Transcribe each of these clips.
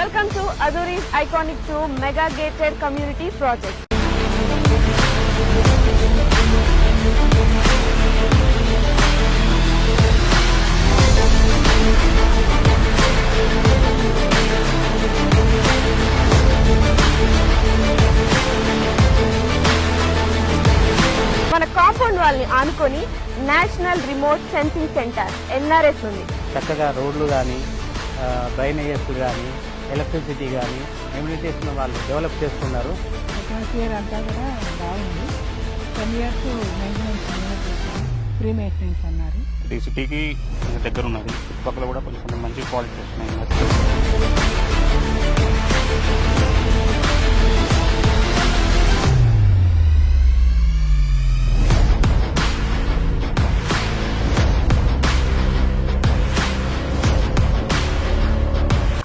Welcome to Aduri's Iconic 2 Mega Gated Community Project. మన compound వాళ్ళని ఆనుకొని national remote sensing centre NRS ఉంది. చక్కగా రోడ్లు కానీ డ్రైనేజెస్ కానీ ఎలక్ట్రిసిటీ కానీ ఎమ్యూనిటీస్ వాళ్ళు డెవలప్ చేస్తున్నారు. అట్మాస్ఫియర్ అంతా కూడా బాగుంది. 10 years మెయింటెనెన్స్ ఫ్రీ మెయింటెనెన్స్ అన్నారు. ఈ సిటీకి దగ్గర ఉన్నది, చుట్టుపక్కల కూడా కొంచెం మంచి క్వాలిటీ వస్తున్నాయి.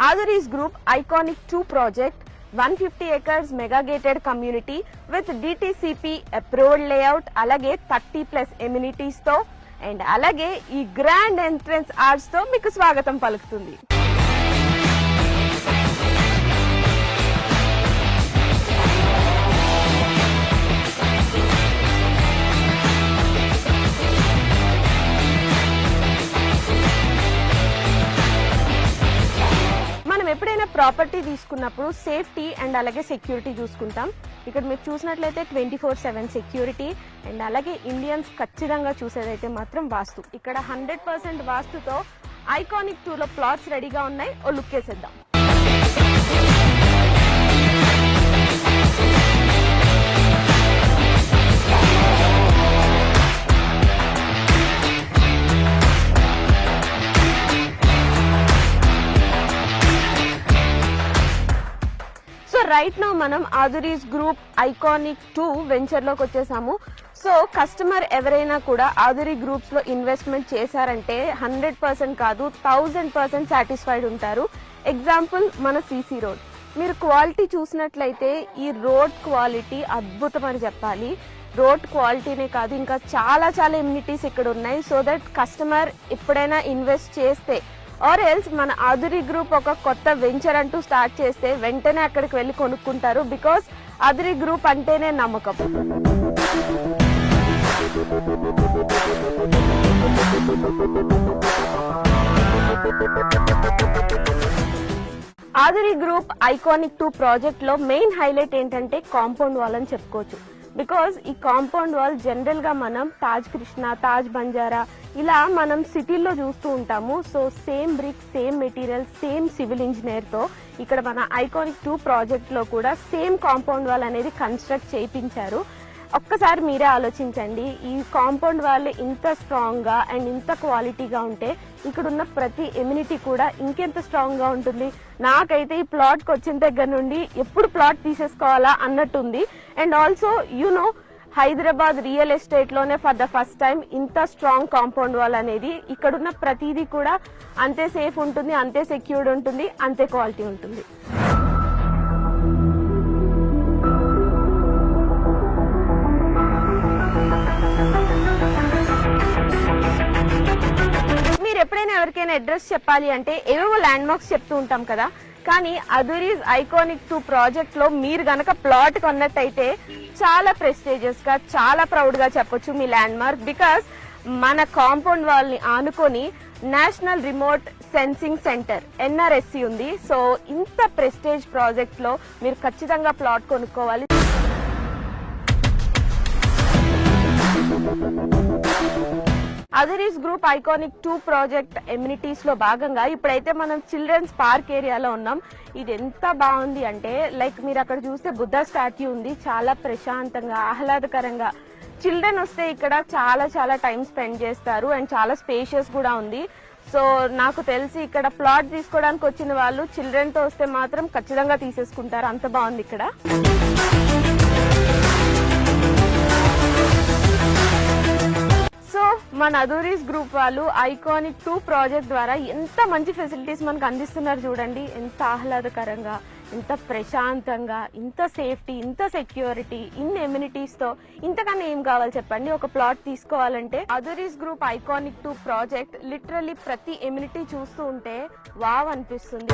Aduri's Group Iconic 2 project 150 acres mega gated community with DTCP approved layout అలాగే 30+ amenities తో అండ్ అలాగే ఈ గ్రాండ్ ఎంట్రన్స్ ఆర్చ్ తో మీకు స్వాగతం పలుకుతుంది. ఎప్పుడైనా ప్రాపర్టీ తీసుకున్నప్పుడు సేఫ్టీ అండ్ అలాగే సెక్యూరిటీ చూసుకుంటాం. ఇక్కడ మీరు చూసినట్లయితే 24/7 సెక్యూరిటీ అండ్ అలాగే ఇండియన్స్ ఖచ్చితంగా చూసేదైతే మాత్రం వాస్తు. ఇక్కడ 100% వాస్తుతో ఐకానిక్ 2లో ప్లాట్స్ రెడీగా ఉన్నాయి. ఓ లుక్ వేసేద్దాం. రైట్ నౌ మనం ఆదురీస్ గ్రూప్ ఐకానిక్ 2 వెంచర్ లోకి వచ్చేసాము. సో కస్టమర్ ఎవరైనా కూడా ఆదురీ గ్రూప్స్ లో ఇన్వెస్ట్మెంట్ చేశారంటే 100% కాదు 1000% సాటిస్ఫైడ్ ఉంటారు. ఎగ్జాంపుల్ మన సిసి రోడ్. మీరు క్వాలిటీ చూసినట్లయితే ఈ రోడ్ క్వాలిటీ అద్భుతం అని చెప్పాలి. రోడ్ క్వాలిటీనే కాదు ఇంకా చాలా ఎమ్యూనిటీస్ ఇక్కడ ఉన్నాయి. సో దట్ కస్టమర్ ఎప్పుడైనా ఇన్వెస్ట్ చేస్తే ఆర్ ఎల్స్ మన ఆదురీ గ్రూప్ ఒక కొత్త వెంచర్ అంటూ స్టార్ట్ చేస్తే వెంటనే అక్కడికి వెళ్ళి కొనుక్కుంటారు. బికాస్ ఆదురీ గ్రూప్ అంటేనే నమ్మకం. ఆదురీ గ్రూప్ ఐకానిక్ 2 ప్రాజెక్ట్ లో మెయిన్ హైలైట్ ఏంటంటే కాంపౌండ్ వాల్ అని చెప్పుకోవచ్చు. బికాస్ ఈ కాంపౌండ్ వాల్ జనరల్ గా మనం తాజ్ కృష్ణ, తాజ్ బంజారా ఇలా మనం సిటీల్లో చూస్తూ ఉంటాము. So same brick, same material, same civil engineer తో ఇక్కడ మన ఐకానిక్ 2 ప్రాజెక్ట్ లో కూడా సేమ్ కాంపౌండ్ వాల్ అనేది కన్స్ట్రక్ట్ చేయించారు. ఒక్కసారి మీరే ఆలోచించండి, ఈ కాంపౌండ్ వాల్ ఇంత స్ట్రాంగ్ గా అండ్ ఇంత క్వాలిటీగా ఉంటే ఇక్కడ ఉన్న ప్రతి ఎమ్యూనిటీ కూడా ఇంకెంత స్ట్రాంగ్ గా ఉంటుంది. నాకైతే ఈ ప్లాట్ కి వచ్చిన దగ్గర నుండి ఎప్పుడు ప్లాట్ తీసేసుకోవాలా అన్నట్టుంది. And also you know Hyderabad real estate లోనే ఫర్ ద ఫస్ట్ టైం ఇంత స్ట్రాంగ్ కాంపౌండ్ వాల్ అనేది, ఇక్కడున్న ప్రతిదీ కూడా అంతే సేఫ్ ఉంటుంది, అంతే సెక్యూర్డ్ ఉంటుంది, అంతే క్వాలిటీ ఉంటుంది. మీరు ఎప్పుడైనా ఎవరికైనా అడ్రస్ చెప్పాలి అంటే ఏవేవో ల్యాండ్ మార్క్స్ చెప్తూ ఉంటాం కదా, కానీ అదురీస్ ఐకానిక్ 2 ప్రాజెక్ట్ లో మీరు గనక ప్లాట్ కొన్నట్టయితే చాలా ప్రెస్టీజియస్ గా, చాలా ప్రౌడ్ గా చెప్పొచ్చు మీ ల్యాండ్ మార్క్. బికాస్ మన కాంపౌండ్ వాల్ ని ఆనుకొని national remote sensing centre NRSC ఉంది. సో ఇంత ప్రెస్టేజ్ ప్రాజెక్ట్ లో మీరు ఖచ్చితంగా ప్లాట్ కొనుక్కోవాలి. అదురీస్ గ్రూప్ ఐకానిక్ 2 ప్రాజెక్ట్ ఎమ్యూనిటీస్ లో భాగంగా ఇప్పుడైతే మనం చిల్డ్రన్స్ పార్క్ ఏరియాలో ఉన్నాం. ఇది ఎంత బాగుంది అంటే లైక్ మీరు అక్కడ చూస్తే బుద్ధ స్టాట్యూ ఉంది. చాలా ప్రశాంతంగా, ఆహ్లాదకరంగా చిల్డ్రన్ వస్తే ఇక్కడ చాలా టైం స్పెండ్ చేస్తారు అండ్ చాలా స్పేషియస్ కూడా ఉంది. సో నాకు తెలిసి ఇక్కడ ప్లాట్ తీసుకోవడానికి వచ్చిన వాళ్ళు చిల్డ్రన్ తో వస్తే మాత్రం ఖచ్చితంగా తీసేసుకుంటారు, అంత బాగుంది ఇక్కడ. సో మన అదురీస్ గ్రూప్ వాళ్ళు ఐకానిక్ 2 ప్రాజెక్ట్ ద్వారా ఎంత మంచి ఫెసిలిటీస్ మనకు అందిస్తున్నారు చూడండి. ఎంత ఆహ్లాదకరంగా, ఇంత ప్రశాంతంగా, ఇంత సేఫ్టీ, ఇంత సెక్యూరిటీ, ఇన్ని ఎమ్యూనిటీస్ తో ఇంతకన్నా ఏం కావాలి చెప్పండి. ఒక ప్లాట్ తీసుకోవాలంటే అదురీస్ గ్రూప్ ఐకానిక్ 2 ప్రాజెక్ట్ లిటరల్లీ ప్రతి ఎమ్యూనిటీ చూస్తూ ఉంటే వావ్ అనిపిస్తుంది.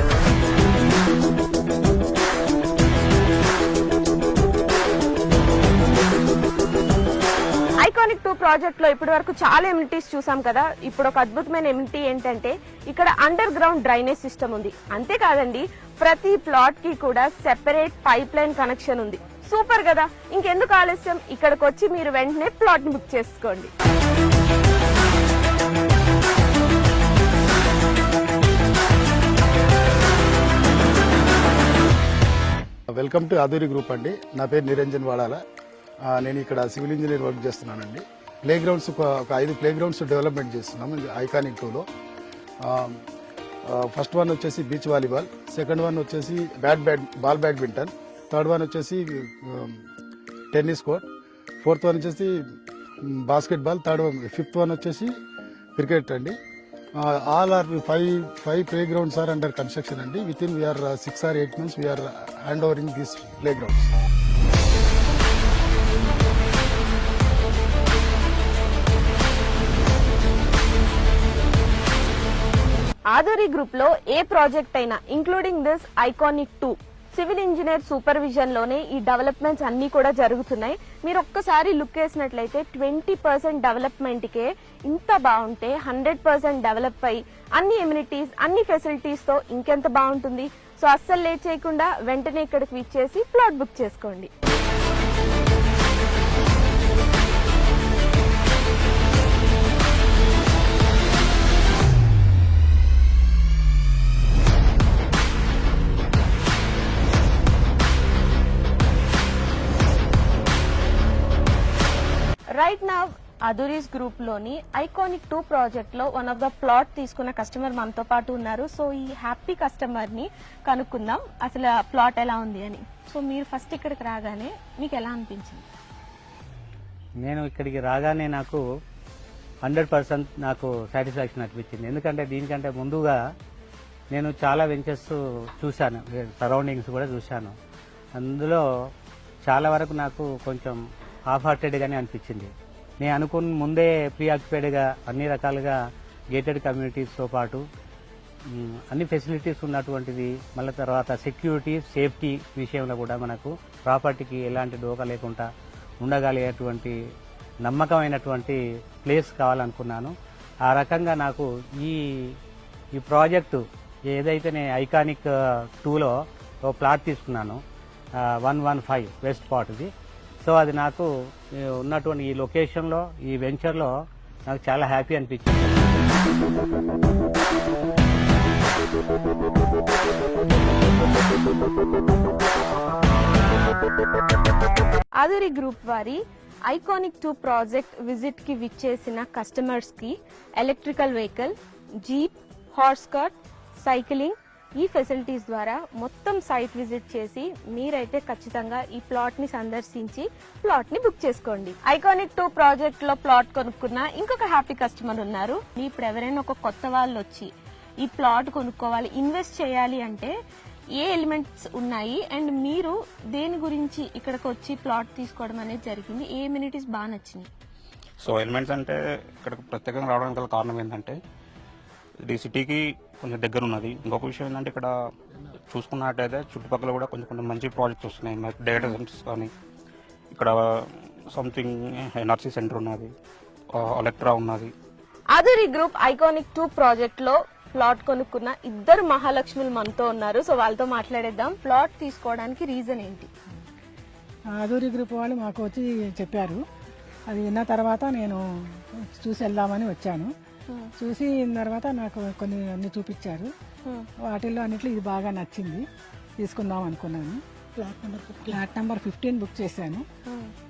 ఐకానిక్ 2 ప్రాజెక్ట్ లో ఇప్పటి వరకు చాలా ఎమ్యూనిటీస్ చూసాం కదా. ఇప్పుడు ఒక అద్భుతమైన ఎమ్యూనిటీ ఏంటంటే ఇక్కడ అండర్ గ్రౌండ్ డ్రైనేజ్ సిస్టమ్ ఉంది. అంతేకాదండి, ప్రతి ప్లాట్ కి కూడా సెపరేట్ పైప్ లైన్ కనెక్షన్ ఉంది. సూపర్ కదా. ఇంకెందుకు ఆలస్యం, ఇక్కడికి వచ్చి మీరు వెంటనే ప్లాట్ ని బుక్ చేసుకోండి. వెల్కమ్ టు అదూరి గ్రూప్ అండి. నా పేరు నిరంజన్ వాడాల. నేను ఇక్కడ సివిల్ ఇంజనీర్ వర్క్ చేస్తున్నానండి. ప్లే గ్రౌండ్స్ ఒక 5 ప్లే గ్రౌండ్స్ డెవలప్మెంట్ చేస్తున్నాము ఐకానిక్ 2లో. ఫస్ట్ వన్ వచ్చేసి బీచ్ వాలీబాల్, సెకండ్ వన్ వచ్చేసి బాల్ బ్యాడ్మింటన్, థర్డ్ వన్ వచ్చేసి టెన్నిస్ కోర్ట్, ఫోర్త్ వన్ వచ్చేసి బాస్కెట్బాల్, ఫిఫ్త్ వన్ వచ్చేసి క్రికెట్ అండి. All are 5 play grounds are under construction అండి. Within we are 6 or 8 months we are hand overing these play grounds. Aaduri group లో ఏ project అయినా including this iconic 2 civil engineer supervision లోనే ఈ developments అన్ని కూడా జరుగుతున్నాయి. మీరు ఒక్కసారి లుక్ వేసినట్లయితే 20% డెవలప్మెంట్ కే ఇంత బాగుంటే 100% డెవలప్ అయ్యి అన్ని ఎమ్యూనిటీస్, అన్ని ఫెసిలిటీస్ తో ఇంకెంత బాగుంటుంది. సో అస్సలు లేట్ చేయకుండా వెంటనే ఇక్కడికి విచ్చేసి ప్లాట్ బుక్ చేసుకోండి. రైట్ నౌ అదురీస్ గ్రూప్ లోని ఐకానిక్ 2 ప్రాజెక్ట్ లో వన్ ఆఫ్ ద ప్లాట్ తీసుకున్న కస్టమర్ మనతో పాటు ఉన్నారు. సో ఈ హ్యాపీ కస్టమర్ ని కనుక్కుందాం అసలు ప్లాట్ ఎలా ఉంది అని. సో మీరు ఫస్ట్ ఇక్కడికి రాగానే మీకు ఎలా అనిపించింది? నేను ఇక్కడికి రాగానే నాకు 100% నాకు సాటిస్ఫాక్షన్ అనిపించింది. ఎందుకంటే దీనికంటే ముందుగా నేను చాలా వెంచర్స్ చూశాను, సరౌండింగ్స్ కూడా చూశాను. అందులో చాలా వరకు నాకు కొంచెం హాఫ్ హార్టెడ్గానే అనిపించింది. నేను అనుకున్న ముందే ప్రీ ఆక్యుపైడ్గా అన్ని రకాలుగా గేటెడ్ కమ్యూనిటీస్తో పాటు అన్ని ఫెసిలిటీస్ ఉన్నటువంటిది, మళ్ళీ తర్వాత సెక్యూరిటీ, సేఫ్టీ విషయంలో కూడా మనకు ప్రాపర్టీకి ఎలాంటి డోకా లేకుండా ఉండగలిగేటువంటి నమ్మకమైనటువంటి ప్లేస్ కావాలనుకున్నాను. ఆ రకంగా నాకు ఈ ప్రాజెక్టు ఏదైతే నేను ఐకానిక్ 2లో ఓ ప్లాట్ తీసుకున్నాను 115 వెస్ట్ పార్ట్ది. సో అది నాకు ఉన్నటువంటి ఈ లొకేషన్లో, ఈ వెంచర్లో నాకు చాలా హ్యాపీ అనిపించింది. ఆదూరి గ్రూప్ వారి ఐకానిక్ 2 ప్రాజెక్ట్ విజిట్ కి విచ్చేసిన కస్టమర్స్ కి electrical vehicle, jeep, horse cart, cycling ఈ ఫెసిలిటీస్ ద్వారా మొత్తం సైట్ విజిట్ చేసి మీరైతే ఖచ్చితంగా ఈ ప్లాట్ ని సందర్శించి ప్లాట్ ని బుక్ చేసుకోండి. ఐకానిక్ 2 ప్రాజెక్ట్ లో ప్లాట్ కొనుక్కున్న ఇంకొక హ్యాపీ కస్టమర్ ఉన్నారు. ఇప్పుడు ఎవరైనా ఒక కొత్త వాళ్ళు వచ్చి ఈ ప్లాట్ కొనుక్కోవాలి, ఇన్వెస్ట్ చేయాలి అంటే ఏ ఎలిమెంట్స్ ఉన్నాయి అండ్ మీరు దేని గురించి ఇక్కడికి వచ్చి ప్లాట్ తీసుకోవడం అనేది జరిగింది? ఏ ఎమ్యూనిటీస్ బాగా నచ్చినాయి? సో ఎలిమెంట్స్ అంటే ఇక్కడికి ప్రత్యేకంగా రావడానికి గల కారణం ఏంటంటే ఇది సిటీకి కొంచెం దగ్గర ఉన్నది. ఇంకొక విషయం ఏంటంటే ఇక్కడ చూసుకున్నట్టయితే చుట్టుపక్కల కూడా కొంచెం మంచి ప్రాజెక్ట్స్ వస్తున్నాయి. డేటా సెంటర్స్ కానీ, ఇక్కడ సంథింగ్ ఎనర్జీ సెంటర్ ఉన్నది, ఎలక్ట్రా ఉన్నది. ఆదూరి గ్రూప్ ఐకానిక్ 2 ప్రాజెక్ట్ లో ప్లాట్ కొనుక్కున్న ఇద్దరు మహాలక్ష్ములు మనతో ఉన్నారు. సో వాళ్ళతో మాట్లాడేద్దాం. ప్లాట్ తీసుకోవడానికి రీజన్ ఏంటి? ఆదూరి గ్రూప్ వాళ్ళు మాకు వచ్చి చెప్పారు. అది విన్న తర్వాత నేను చూసి వెళ్దామని వచ్చాను. చూసి తర్వాత నాకు కొన్ని అన్ని చూపించారు. వాటిల్లో అన్నిట్లో ఇది బాగా నచ్చింది, తీసుకుందాం అనుకున్నాను. ఫ్లాట్ నెంబర్ 15 బుక్ చేశాను.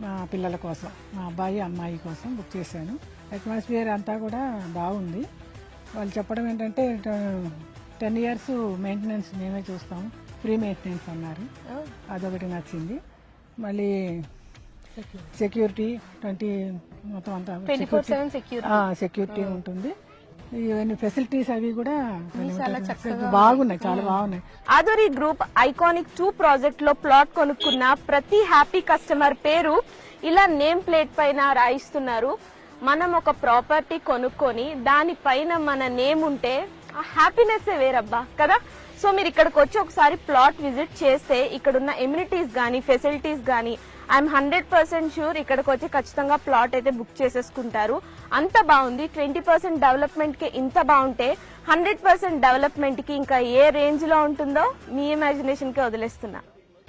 మా పిల్లల కోసం, మా అబ్బాయి అమ్మాయి కోసం బుక్ చేశాను. అట్మాస్ఫియర్ అంతా కూడా బాగుంది. వాళ్ళు చెప్పడం ఏంటంటే 10 years మెయింటెనెన్స్ మేమే చూస్తాం, ఫ్రీ మెయింటెనెన్స్ అన్నారు. అదొకటి నచ్చింది. మళ్ళీ సెక్యూరిటీ మొత్తం అంతా సెక్యూరిటీ ఉంటుంది. ఇవన్నీ ఫెసిలిటీస్ అవి కూడా బాగున్నాయి, చాలా బాగున్నాయి. ఆధురి గ్రూప్ ఐకానిక్ 2 ప్రాజెక్ట్ లో ప్లాట్ కొనుక్కున్న ప్రతి హ్యాపీ కస్టమర్ పేరు ఇలా నేమ్ ప్లేట్ పైన రాయిస్తున్నారు. మనం ఒక ప్రాపర్టీ కొనుక్కొని దానిపైన మన నేమ్ ఉంటే ఆ హ్యాపీనెస్ వేరబ్బా కదా. సో మీరు ఇక్కడికి వచ్చి ఒకసారి ప్లాట్ విజిట్ చేస్తే ఇక్కడున్న ఎమ్యూనిటీస్ గానీ ఫెసిలిటీస్ గానీ ఐఎమ్ 100% షూర్ ఇక్కడికి వచ్చి ఖచ్చితంగా ప్లాట్ అయితే బుక్ చేసేసుకుంటారు. అంత బాగుంది. 20% డెవలప్మెంట్ కి ఇంత బాగుంటే 100% డెవలప్మెంట్ కి ఇంకా ఏ రేంజ్ లో ఉంటుందో మీ ఇమాజినేషన్ కి వదిలేస్తున్నా.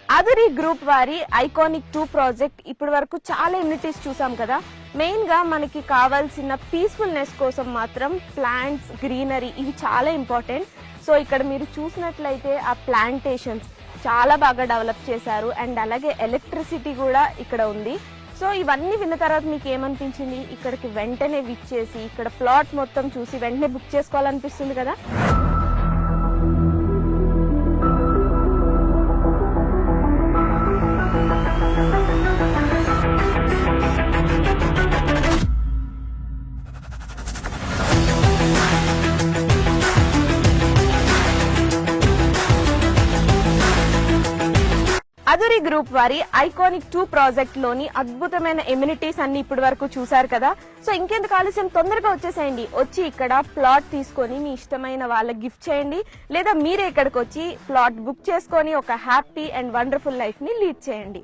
ఆధురి గ్రూప్ వారి ఐకానిక్ 2 ప్రాజెక్ట్ ఇప్పటి వరకు చాలా ఎమ్యూనిటీస్ చూసాం కదా. మెయిన్ గా మనకి కావాల్సిన పీస్ఫుల్నెస్ కోసం మాత్రం ప్లాంట్స్, గ్రీనరీ ఇవి చాలా ఇంపార్టెంట్. సో ఇక్కడ మీరు చూసినట్లయితే ఆ ప్లాంటేషన్స్ చాలా బాగా డెవలప్ చేశారు అండ్ అలాగే ఎలక్ట్రిసిటీ కూడా ఇక్కడ ఉంది. సో ఇవన్నీ విన్న తర్వాత మీకు ఏమనిపించింది? ఇక్కడికి వెంటనే విచ్చేసి ఇక్కడ ప్లాట్ మొత్తం చూసి వెంటనే బుక్ చేసుకోవాలనిపిస్తుంది కదా. ఆధురి గ్రూప్ వారి ఐకానిక్ 2 ప్రాజెక్ట్ లోని అద్భుతమైన ఎమ్యూనిటీస్ అన్ని ఇప్పటి వరకు చూసారు కదా. సో ఇంకెందుకు ఆలస్యం, తొందరగా వచ్చేసేయండి. వచ్చి ఇక్కడ ప్లాట్ తీసుకొని మీ ఇష్టమైన వాళ్ళకి గిఫ్ట్ చేయండి, లేదా మీరే ఇక్కడికి వచ్చి ప్లాట్ బుక్ చేసుకొని ఒక హ్యాపీ అండ్ వండర్ఫుల్ లైఫ్ ని లీడ్ చేయండి.